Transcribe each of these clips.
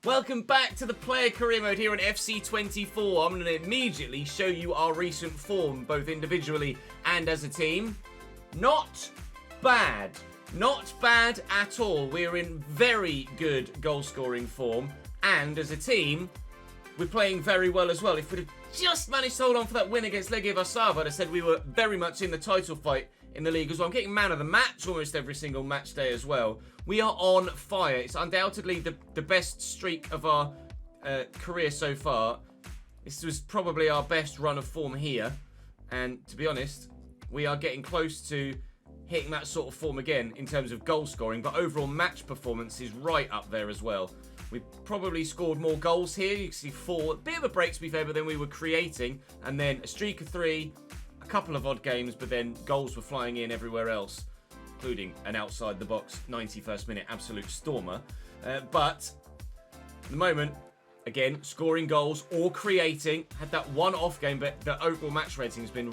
Welcome back to the player career mode here on FC24. I'm going to immediately show you our recent form, both individually and as a team. Not bad. Not bad at all. We're in very good goal-scoring form. And as a team, we're playing very well as well. If we'd have just managed to hold on for that win against Legia Warszawa, I'd have said we were very much in the title fight in the league as well. I'm getting man of the match almost every single match day as well. We are on fire. It's undoubtedly the best streak of our career so far. This was probably our best run of form here. And to be honest, we are getting close to hitting that sort of form again in terms of goal scoring. But overall match performance is right up there as well. We probably scored more goals here. You can see 4. A bit of a break to be fair, but then we were creating. And then a streak of 3. A couple of odd games, but then goals were flying in everywhere else, including an outside-the-box 91st minute absolute stormer. But at the moment, again, scoring goals or creating. Had that one off game, but the overall match rating has been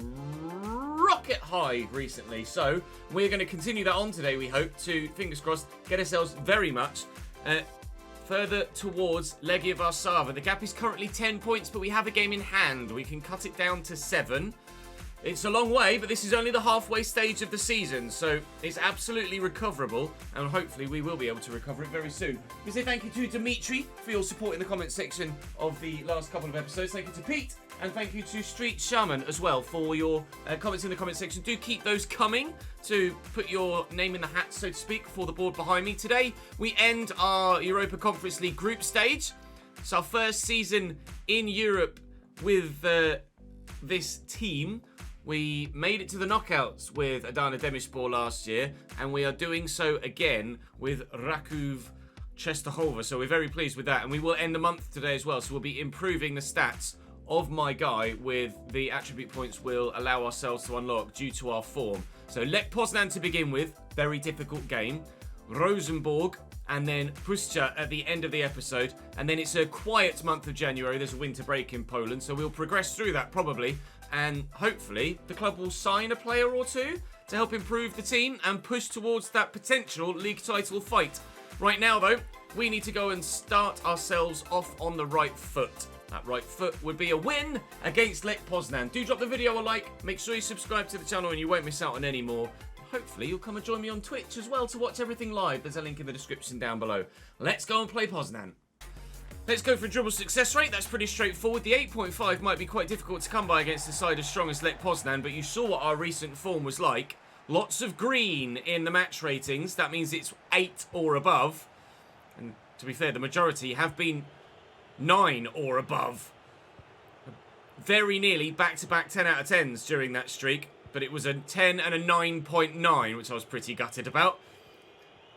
rocket high recently. So we're going to continue that on today, we hope, to, fingers crossed, get ourselves very much further towards Legia Warszawa. The gap is currently 10 points, but we have a game in hand. We can cut it down to 7. It's a long way, but this is only the halfway stage of the season, so it's absolutely recoverable, and hopefully we will be able to recover it very soon. We say thank you to Dimitri for your support in the comment section of the last couple of episodes. Thank you to Pete, and thank you to Street Shaman as well for your comments in the comment section. Do keep those coming to put your name in the hat, so to speak, for the board behind me. Today, we end our Europa Conference League group stage. It's our first season in Europe with this team. We made it to the knockouts with Adana Demirspor last year, and we are doing so again with Raków Częstochowa, so we're very pleased with that. And we will end the month today as well, so we'll be improving the stats of my guy with the attribute points we'll allow ourselves to unlock due to our form. So Lech Poznan to begin with, very difficult game. Rosenborg, and then Puszcza at the end of the episode. And then it's a quiet month of January. There's a winter break in Poland, so we'll progress through that probably. And hopefully the club will sign a player or two to help improve the team and push towards that potential league title fight. Right now, though, we need to go and start ourselves off on the right foot. That right foot would be a win against Lech Poznan. Do drop the video a like. Make sure you subscribe to the channel and you won't miss out on any more. Hopefully you'll come and join me on Twitch as well to watch everything live. There's a link in the description down below. Let's go and play Poznan. Let's go for a dribble success rate. That's pretty straightforward. The 8.5 might be quite difficult to come by against a side as strong as Lech Poznan, but you saw what our recent form was like. Lots of green in the match ratings. That means it's 8 or above. And to be fair, the majority have been 9 or above. Very nearly back-to-back 10 out of 10s during that streak, but it was a 10 and a 9.9, which I was pretty gutted about.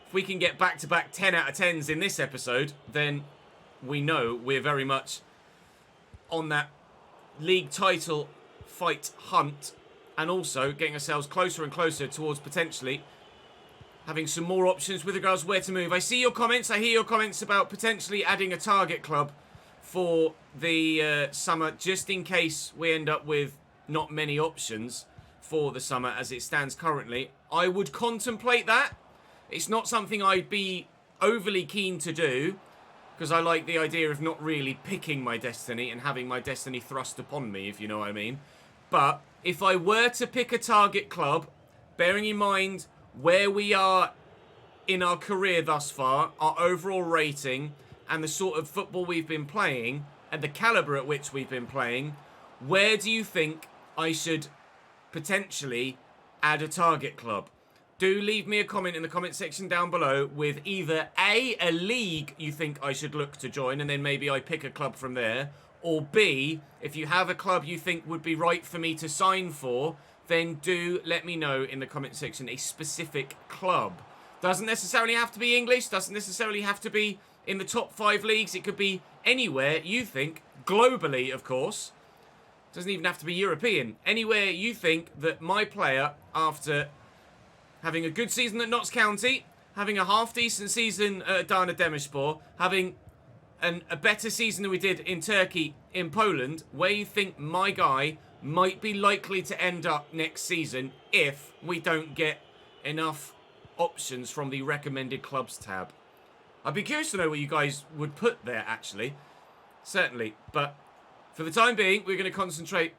If we can get back-to-back 10 out of 10s in this episode, then we know we're very much on that league title fight hunt, and also getting ourselves closer and closer towards potentially having some more options with regards where to move. I see your comments. I hear your comments about potentially adding a target club for the summer, just in case we end up with not many options for the summer as it stands currently. I would contemplate that. It's not something I'd be overly keen to do, because I like the idea of not really picking my destiny and having my destiny thrust upon me, if you know what I mean. But if I were to pick a target club, bearing in mind where we are in our career thus far, our overall rating, and the sort of football we've been playing, and the calibre at which we've been playing, where do you think I should potentially add a target club? Do leave me a comment in the comment section down below with either A, a league you think I should look to join, and then maybe I pick a club from there, or B, if you have a club you think would be right for me to sign for, then do let me know in the comment section a specific club. Doesn't necessarily have to be English, doesn't necessarily have to be in the top 5 leagues, it could be anywhere you think, globally of course, doesn't even have to be European, anywhere you think that my player, after having a good season at Notts County, having a half-decent season at Adana Demirspor, having a better season than we did in Turkey, in Poland, where you think my guy might be likely to end up next season if we don't get enough options from the recommended clubs tab. I'd be curious to know what you guys would put there, actually. Certainly. But for the time being, we're going to concentrate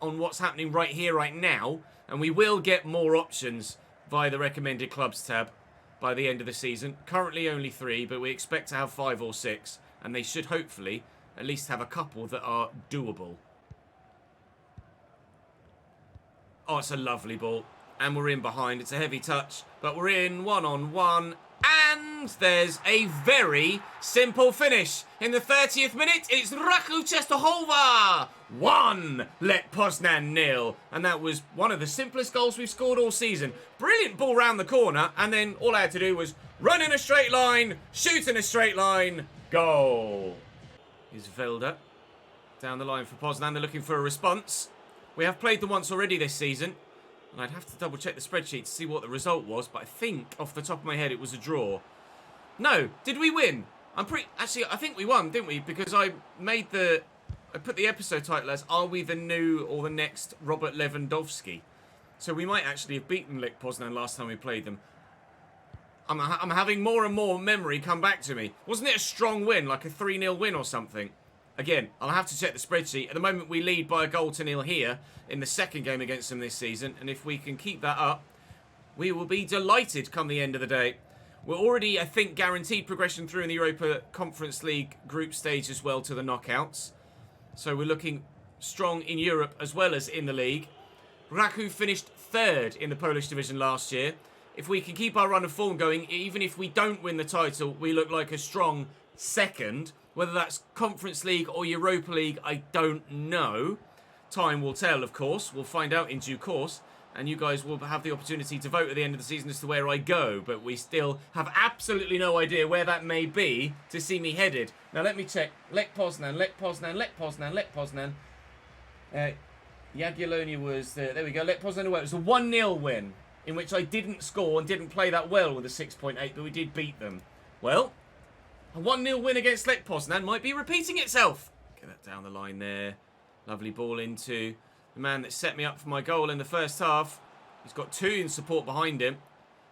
on what's happening right here, right now. And we will get more options via the recommended clubs tab by the end of the season. Currently only 3, but we expect to have 5 or 6. And they should hopefully at least have a couple that are doable. Oh, it's a lovely ball. And we're in behind. It's a heavy touch, but we're in 1-on-1. And there's a very simple finish. In the 30th minute, it's Raku Czestochowa 1, Lech Poznan 0. And that was one of the simplest goals we've scored all season. Brilliant ball round the corner, and then all I had to do was run in a straight line, shoot in a straight line, goal. Is Velda down the line for Poznan. They're looking for a response. We have played them once already this season. And I'd have to double check the spreadsheet to see what the result was, but I think off the top of my head it was a draw. No, did we win? Actually, I think we won, didn't we? Because I put the episode title as "Are we the new or the next Robert Lewandowski?" So we might actually have beaten Lech Poznan last time we played them. I'm having more and more memory come back to me. Wasn't it a strong win, like a 3-0 win or something? Again, I'll have to check the spreadsheet. At the moment, we lead by a goal to 0 here in the second game against them this season. And if we can keep that up, we will be delighted come the end of the day. We're already, I think, guaranteed progression through in the Europa Conference League group stage as well to the knockouts. So we're looking strong in Europe as well as in the league. Raku finished 3rd in the Polish division last year. If we can keep our run of form going, even if we don't win the title, we look like a strong 2nd. Whether that's Conference League or Europa League, I don't know. Time will tell, of course. We'll find out in due course. And you guys will have the opportunity to vote at the end of the season as to where I go. But we still have absolutely no idea where that may be to see me headed. Now, let me check. Lech Poznan, Lech Poznan, Lech Poznan, Lech Poznan. Jagiellonia was... there we go. Lech Poznan away. It was a 1-0 win in which I didn't score and didn't play that well with a 6.8, but we did beat them. Well... a 1-0 win against Lech Poznan might be repeating itself. Get that down the line there. Lovely ball into the man that set me up for my goal in the first half. He's got 2 in support behind him.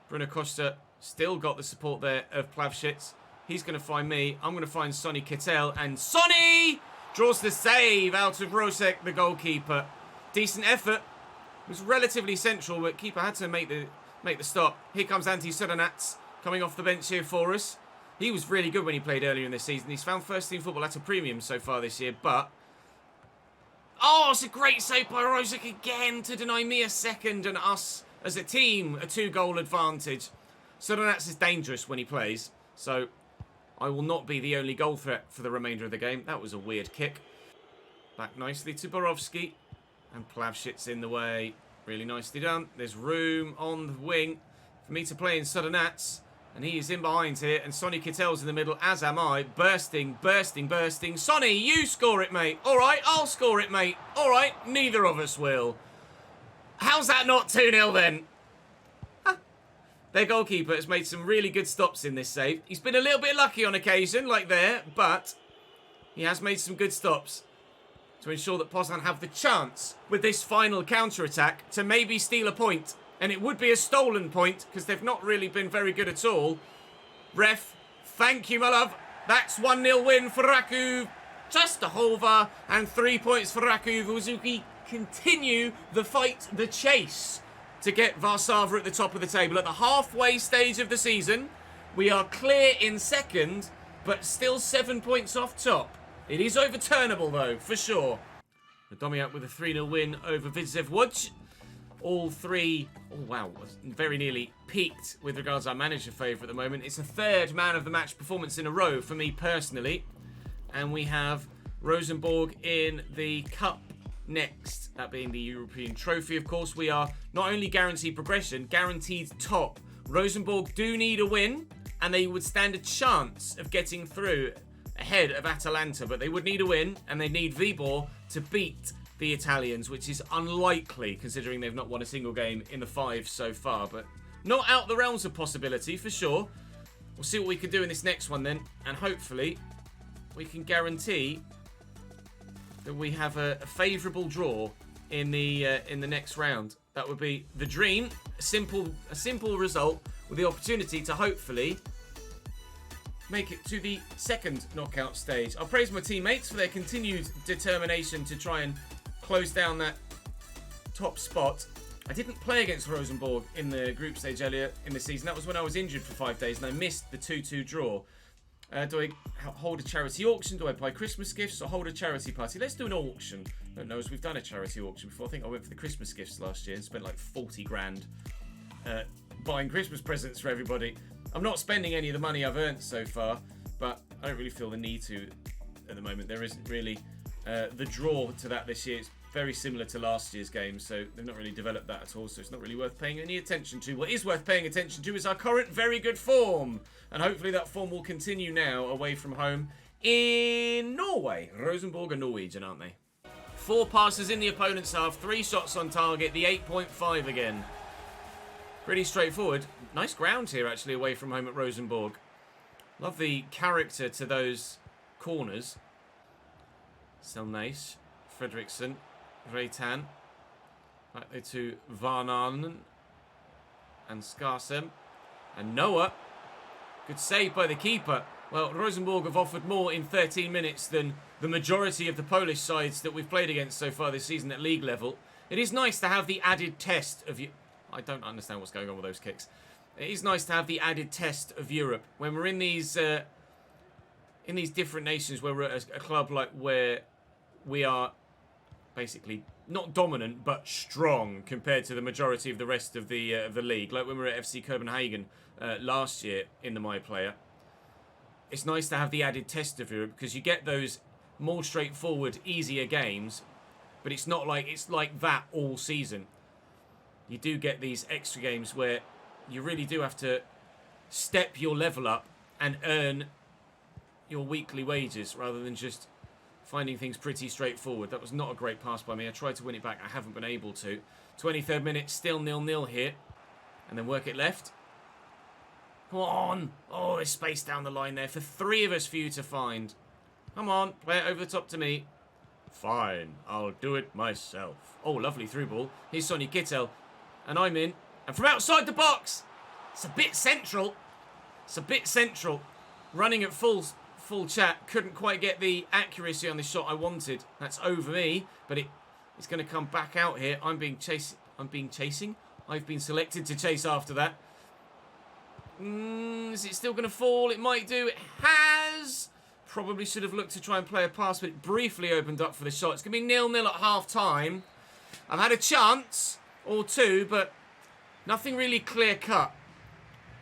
Bruno Costa still got the support there of Plavšič. He's going to find me. I'm going to find Sonny Kittel. And Sonny draws the save out of Rosek, the goalkeeper. Decent effort. It was relatively central, but keeper had to make the stop. Here comes Antti Sudanats coming off the bench here for us. He was really good when he played earlier in this season. He's found first-team football at a premium so far this year, but... oh, it's a great save by Rosek again to deny me a second and us, as a team, a 2-goal advantage. Sudanats is dangerous when he plays, so I will not be the only goal threat for the remainder of the game. That was a weird kick. Back nicely to Borowski, and Plavšič in the way. Really nicely done. There's room on the wing for me to play in Sudanats. And he is in behind here, and Sonny Kittel's in the middle, as am I. Bursting, bursting, bursting. Sonny, you score it, mate. All right, I'll score it, mate. All right, neither of us will. How's that not 2-0 then? Huh. Their goalkeeper has made some really good stops in this save. He's been a little bit lucky on occasion, like there, but he has made some good stops to ensure that Poznan have the chance with this final counter-attack to maybe steal a point. And it would be a stolen point, because they've not really been very good at all. Ref, thank you, my love. That's 1-0 win for Raku Czestochowa, and 3 points for Raku Vuzuki. Continue the fight, the chase, to get Warszawa at the top of the table. At the halfway stage of the season, we are clear in 2nd, but still 7 points off top. It is overturnable, though, for sure. Radomiak with a 3-0 win over Widzew Łódź. All 3, oh wow, very nearly peaked with regards to our manager favour at the moment. It's a 3rd man of the match performance in a row for me personally. And we have Rosenborg in the cup next, that being the European trophy, of course. We are not only guaranteed progression, guaranteed top. Rosenborg do need a win, and they would stand a chance of getting through ahead of Atalanta, but they would need a win, and they need Vibor to beat the Italians, which is unlikely considering they've not won a single game in the 5 so far, but not out the realms of possibility for sure. We'll see what we can do in this next one then, and hopefully we can guarantee that we have a favourable draw in the next round. That would be the dream. A simple result with the opportunity to hopefully make it to the second knockout stage. I'll praise my teammates for their continued determination to try and close down that top spot. I didn't play against Rosenborg in the group stage earlier in the season. That was when I was injured for 5 days and I missed the 2-2 draw. Do I hold a charity auction? Do I buy Christmas gifts or hold a charity party? Let's do an auction. I don't know, as we've done a charity auction before. I think I went for the Christmas gifts last year and spent like 40 grand buying Christmas presents for everybody. I'm not spending any of the money I've earned so far, but I don't really feel the need to at the moment. There isn't really the draw to that this year. It's very similar to last year's game, so they've not really developed that at all, so it's not really worth paying any attention to. What is worth paying attention to is our current very good form, and hopefully that form will continue now away from home in Norway. Rosenborg are Norwegian, aren't they? 4 passes in the opponent's half, 3 shots on target, the 8.5 again. Pretty straightforward. Nice ground here, actually, away from home at Rosenborg. Love the character to those corners. Selnace, Fredriksson, Reitan. Back there to Varnanen and Skarsem. And Noah. Good save by the keeper. Well, Rosenborg have offered more in 13 minutes than the majority of the Polish sides that we've played against so far this season at league level. It is nice to have the added test of... I don't understand what's going on with those kicks. It is nice to have the added test of Europe. When we're in these different nations where we're at a club like where we are basically not dominant but strong compared to the majority of the rest of the league. Like when we were at FC Copenhagen last year in the My Player. It's nice to have the added test of Europe because you get those more straightforward, easier games, but it's not like it's like that all season. You do get these extra games where you really do have to step your level up and earn your weekly wages rather than just finding things pretty straightforward. That was not a great pass by me. I tried to win it back. I haven't been able to. 23rd minute, still 0-0 here. And then work it left. Come on. Oh, there's space down the line there for 3 of us for you to find. Come on, play it over the top to me. Fine, I'll do it myself. Oh, lovely through ball. Here's Sonny Kittel. And I'm in. And from outside the box. It's a bit central. It's a bit central. Running at full chat. Couldn't quite get the accuracy on the shot I wanted. That's over me. But it's going to come back out here. I'm being chasing. I've been selected to chase after that. Is it still going to fall? It might do. It has. Probably should have looked to try and play a pass, but it briefly opened up for the shot. It's going to be 0-0 at half-time. I've had a chance or 2, but nothing really clear-cut.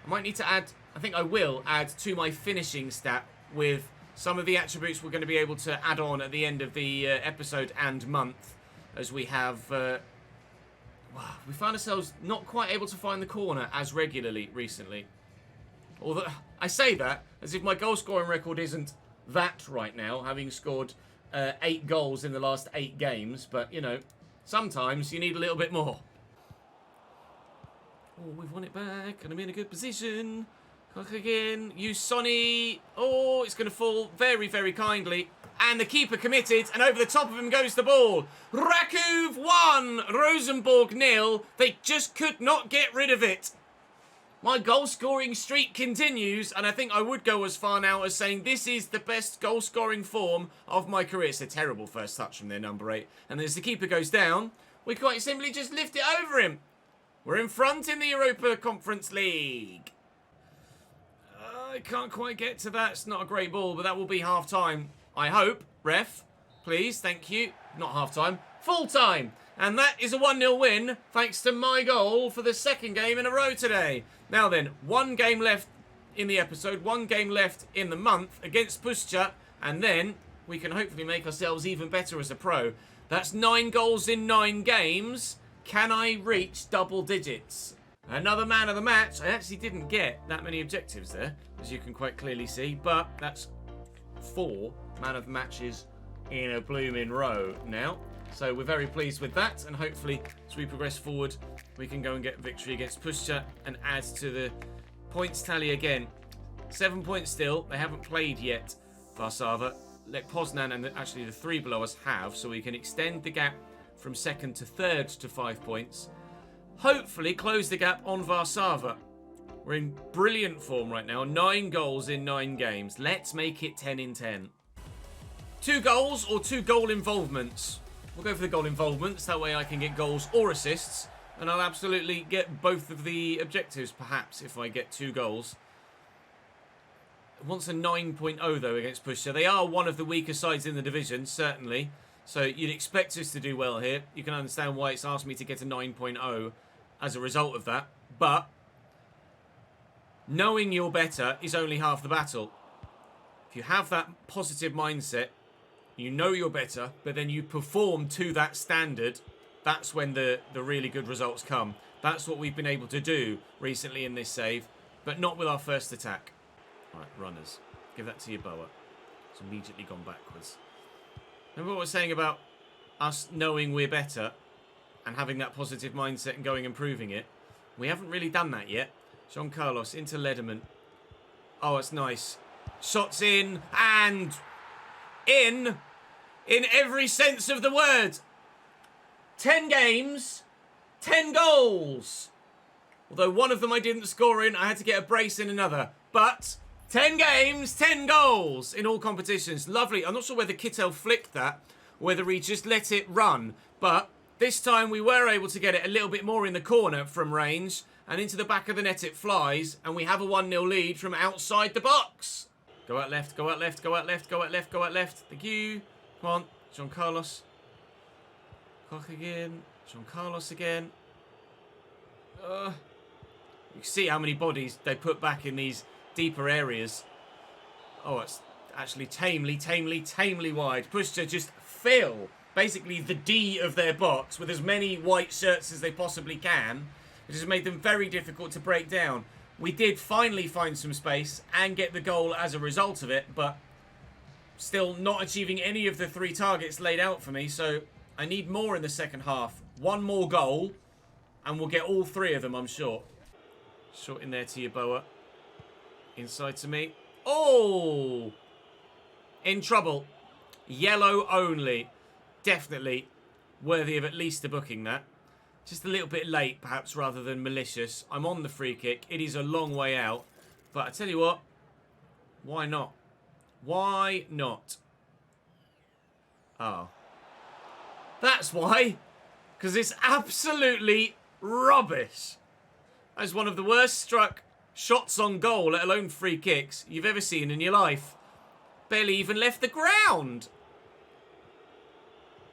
I might need to add, I think I will add to my finishing stat with some of the attributes we're going to be able to add on at the end of the episode and month, as we have... we found ourselves not quite able to find the corner as regularly recently. Although I say that as if my goal-scoring record isn't that right now, having scored 8 goals in the last 8 games. But, you know, sometimes you need a little bit more. Oh, we've won it back, and I'm in a good position. Cock again. Use Sonny. Oh, it's going to fall very, very kindly. And the keeper committed, and over the top of him goes the ball. Rakov 1, Rosenborg 0. They just could not get rid of it. My goal-scoring streak continues, and I think I would go as far now as saying this is the best goal-scoring form of my career. It's a terrible first touch from their number 8. And as the keeper goes down, we quite simply just lift it over him. We're in front in the Europa Conference League. I can't quite get to that. It's not a great ball, but that will be half-time. I hope. Ref, please, thank you. Not half-time, full-time. And that is a 1-0 win, thanks to my goal for the 2nd game in a row today. Now then, 1 game left in the episode, 1 game left in the month against Puszcza, and then we can hopefully make ourselves even better as a pro. That's 9 goals in 9 games. Can I reach double digits? Another man of the match. I actually didn't get that many objectives there, as you can quite clearly see, but that's 4 man of the matches in a blooming row now. So we're very pleased with that, and hopefully as we progress forward we can go and get victory against Puszcza and add to the points tally again. 7 points still. They haven't played yet, Warszawa. Lech Poznan and actually the 3 below us have, so we can extend the gap from 2nd to 3rd to 5 points. Hopefully close the gap on Warszawa. We're in brilliant form right now. 9 goals in 9 games. Let's make it 10 in 10. 2 goals or 2 goal involvements? We'll go for the goal involvements. That way I can get goals or assists. And I'll absolutely get both of the objectives, perhaps, if I get 2 goals. It wants a 9.0, though, against Pusher. They are one of the weaker sides in the division, certainly. So you'd expect us to do well here. You can understand why it's asked me to get a 9.0 as a result of that. But knowing you're better is only half the battle. If you have that positive mindset, you know you're better, but then you perform to that standard, that's when the really good results come. That's what we've been able to do recently in this save, but not with our first attack. All right, runners. Give that to your Boa. It's immediately gone backwards. Remember what I was saying about us knowing we're better and having that positive mindset and going and proving it? We haven't really done that yet. Jean Carlos into Lederman. Oh, it's nice. Shots in and in every sense of the word. 10 games, 10 goals. Although one of them I didn't score in, I had to get a brace in another. But 10 games, 10 goals in all competitions. Lovely. I'm not sure whether Kittel flicked that, or whether he just let it run. But this time we were able to get it a little bit more in the corner from range. And into the back of the net it flies. And we have a 1-0 lead from outside the box. Go out left, go out left, go out left, go out left, go out left. Thank you. Come on, Jean Carlos. Koch again. Jean Carlos again. You can see how many bodies they put back in these deeper areas. Oh, it's actually tamely wide. Pushed to just fill basically the D of their box with as many white shirts as they possibly can. It has made them very difficult to break down. We did finally find some space and get the goal as a result of it, but still not achieving any of the 3 targets laid out for me, so I need more in the second half. 1 more goal, and we'll get all 3 of them, I'm sure. Short in there to your Boa. Inside to me. Oh! In trouble. Yellow only. Definitely worthy of at least a booking, that. Just a little bit late, perhaps, rather than malicious. I'm on the free kick. It is a long way out. But I tell you what, why not? Why not? Oh. That's why. Because it's absolutely rubbish. That's one of the worst struck shots on goal, let alone free kicks, you've ever seen in your life. Barely even left the ground.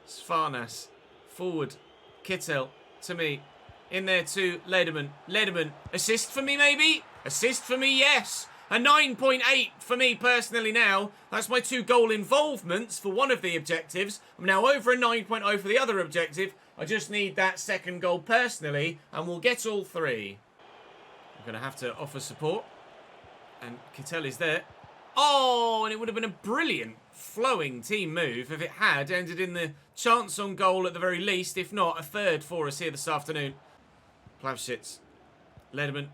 Svarnas. Forward. Kittel. To me. In there to Lederman. Lederman. Assist for me, maybe? Assist for me, yes. A 9.8 for me personally now. That's my 2 goal involvements for one of the objectives. I'm now over a 9.0 for the other objective. I just need that second goal personally, and we'll get all 3. I'm going to have to offer support. And Kittel is there. Oh, and it would have been a brilliant flowing team move if it had ended in the chance on goal at the very least, if not a 3rd for us here this afternoon. Plavschitz. Lederman.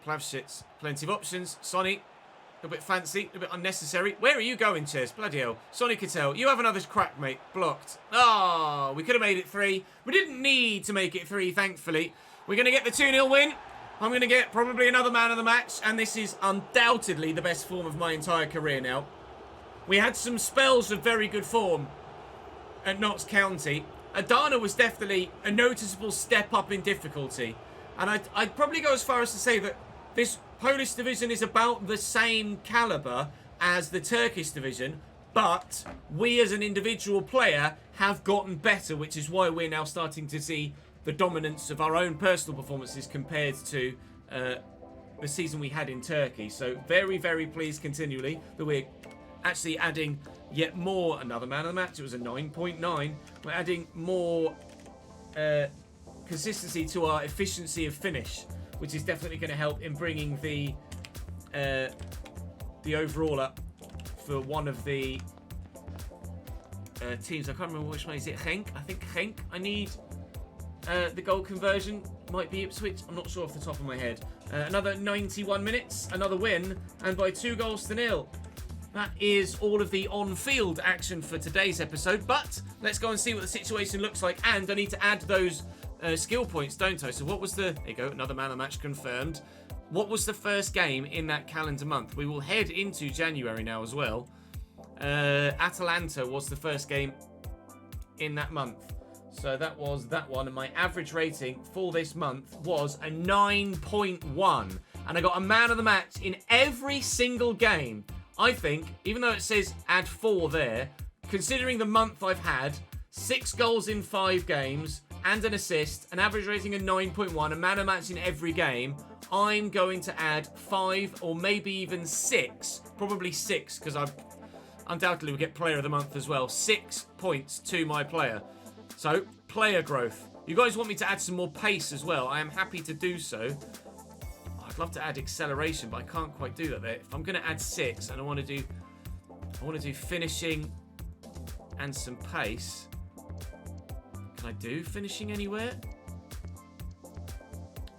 Plavschitz. Plenty of options. Sonny. A bit fancy. A bit unnecessary. Where are you going, Ches? Bloody hell. Sonny Kittel. You have another crack, mate. Blocked. Oh, we could have made it 3. We didn't need to make it 3, thankfully. We're going to get the 2-0 win. I'm going to get probably another man of the match. And this is undoubtedly the best form of my entire career now. We had some spells of very good form at Notts County. Adana was definitely a noticeable step up in difficulty. And I'd probably go as far as to say that this Polish division is about the same calibre as the Turkish division, but we as an individual player have gotten better, which is why we're now starting to see the dominance of our own personal performances compared to the season we had in Turkey. So very, very pleased continually that we're actually adding yet more. Another man of the match. It was a 9.9. We're adding more consistency to our efficiency of finish, which is definitely going to help in bringing the overall up for one of the teams. I can't remember which one. Is it Genk? I think Genk. I need the goal conversion. Might be Ipswich. I'm not sure off the top of my head. Another 91 minutes. Another win. And by 2-0. That is all of the on-field action for today's episode. But let's go and see what the situation looks like. And I need to add those skill points, don't I? So what was the... There you go. Another man of the match confirmed. What was the first game in that calendar month? We will head into January now as well. Atalanta was the first game in that month. So that was that one. And my average rating for this month was a 9.1. And I got a man of the match in every single game. I think, even though it says add 4 there, considering the month I've had, 6 goals in 5 games, and an assist, an average rating of 9.1, a man of the match in every game, I'm going to add 5 or maybe even 6, probably 6, because I undoubtedly will get player of the month as well. 6 points to my player. So, player growth. You guys want me to add some more pace as well. I am happy to do so. I'd love to add acceleration, but I can't quite do that there. If I'm going to add 6 and I want to do finishing and some pace. Can I do finishing anywhere?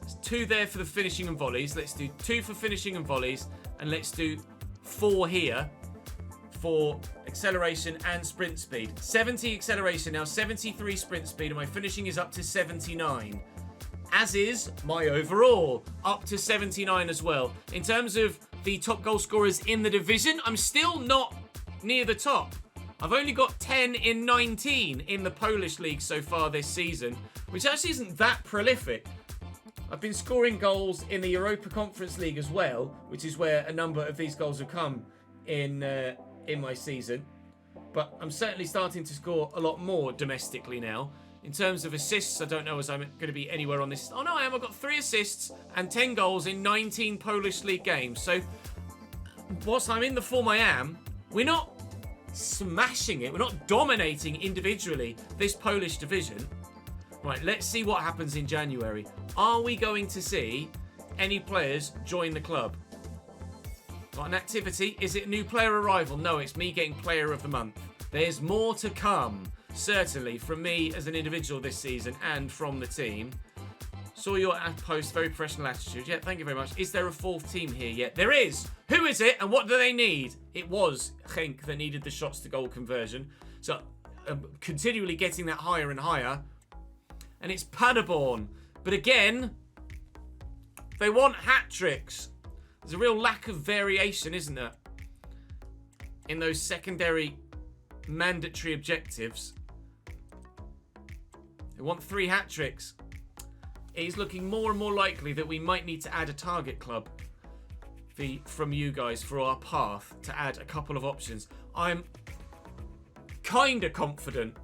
There's 2 there for the finishing and volleys. Let's do 2 for finishing and volleys, and let's do 4 here for acceleration and sprint speed. 70 acceleration now, 73 sprint speed, and my finishing is up to 79. As is my overall, up to 79 as well. In terms of the top goal scorers in the division, I'm still not near the top. I've only got 10 in 19 in the Polish league so far this season, which actually isn't that prolific. I've been scoring goals in the Europa Conference League as well, which is where a number of these goals have come in my season. But I'm certainly starting to score a lot more domestically now. In terms of assists, I don't know as I'm going to be anywhere on this. Oh no, I am. I've got 3 assists and 10 goals in 19 Polish league games. So, whilst I'm in the form I am, we're not smashing it. We're not dominating individually this Polish division. Right, let's see what happens in January. Are we going to see any players join the club? Got an activity. Is it a new player arrival? No, it's me getting player of the month. There's more to come. Certainly, from me as an individual this season and from the team. Saw your post, very professional attitude. Yeah, thank you very much. Is there a 4th team here yet? There is! Who is it and what do they need? It was Genk that needed the shots to goal conversion. So, continually getting that higher and higher. And it's Paderborn. But again, they want hat-tricks. There's a real lack of variation, isn't there? In those secondary mandatory objectives. They want 3 hat-tricks. It is looking more and more likely that we might need to add a target club from you guys for our path to add a couple of options. I'm kind of confident.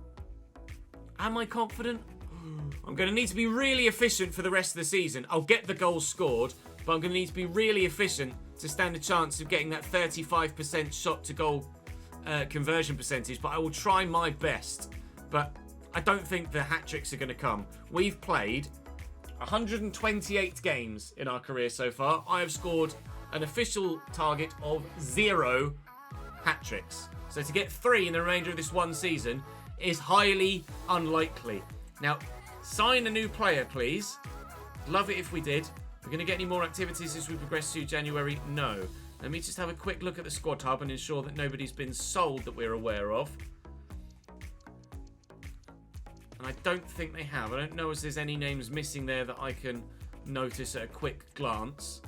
Am I confident? I'm going to need to be really efficient for the rest of the season. I'll get the goals scored, but I'm going to need to be really efficient to stand a chance of getting that 35% shot to goal conversion percentage. But I will try my best. But I don't think the hat-tricks are going to come. We've played 128 games in our career so far. I have scored an official target of 0 hat-tricks. So to get 3 in the remainder of this one season is highly unlikely. Now, sign a new player, please. Love it if we did. We're going to get any more activities as we progress through January? No. Let me just have a quick look at the squad hub and ensure that nobody's been sold that we're aware of. And I don't think they have. I don't know if there's any names missing there that I can notice at a quick glance.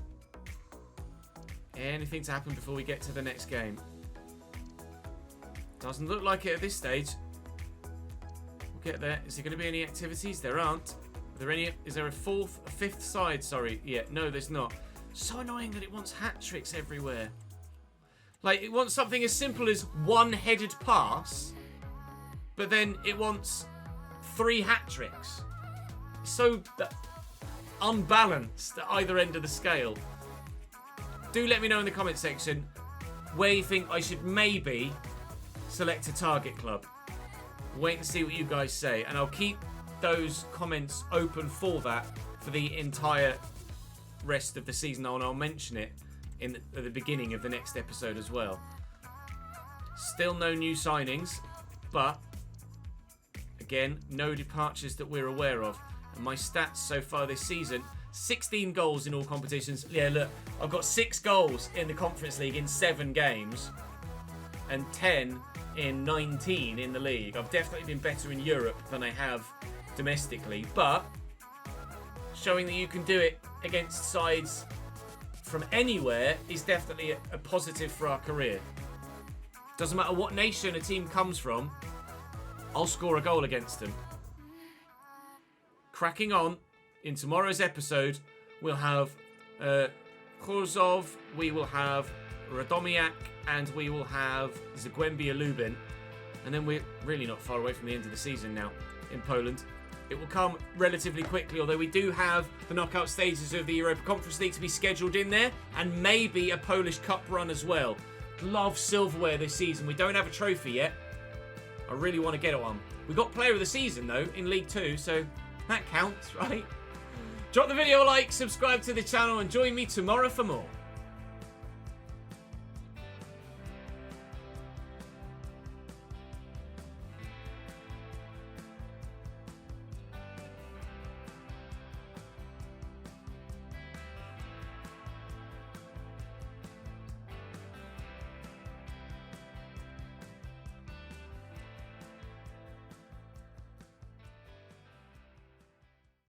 Anything to happen before we get to the next game? Doesn't look like it at this stage. We'll get there. Is there going to be any activities? There aren't. Are there any? Is there a 5th side? Sorry. Yeah, no, there's not. So annoying that it wants hat-tricks everywhere. Like, it wants something as simple as one-headed pass, but then it wants 3 hat-tricks. So unbalanced at either end of the scale. Do let me know in the comment section where you think I should maybe select a target club. Wait and see what you guys say, and I'll keep those comments open for that for the entire rest of the season, and I'll mention it at the beginning of the next episode as well. Still no new signings, but again, no departures that we're aware of. And my stats so far this season, 16 goals in all competitions. Yeah, look, I've got 6 goals in the Conference League in 7 games and 10 in 19 in the league. I've definitely been better in Europe than I have domestically, but showing that you can do it against sides from anywhere is definitely a positive for our career. Doesn't matter what nation a team comes from, I'll score a goal against them. Cracking on, in tomorrow's episode, we'll have Khorzov, we will have Radomiak, and we will have Zagłębie Lubin. And then we're really not far away from the end of the season now in Poland. It will come relatively quickly, although we do have the knockout stages of the Europa Conference League to be scheduled in there, and maybe a Polish Cup run as well. Love silverware this season. We don't have a trophy yet. I really want to get one. We got Player of the Season, though, in League 2, so that counts, right? Drop the video a like, subscribe to the channel, and join me tomorrow for more.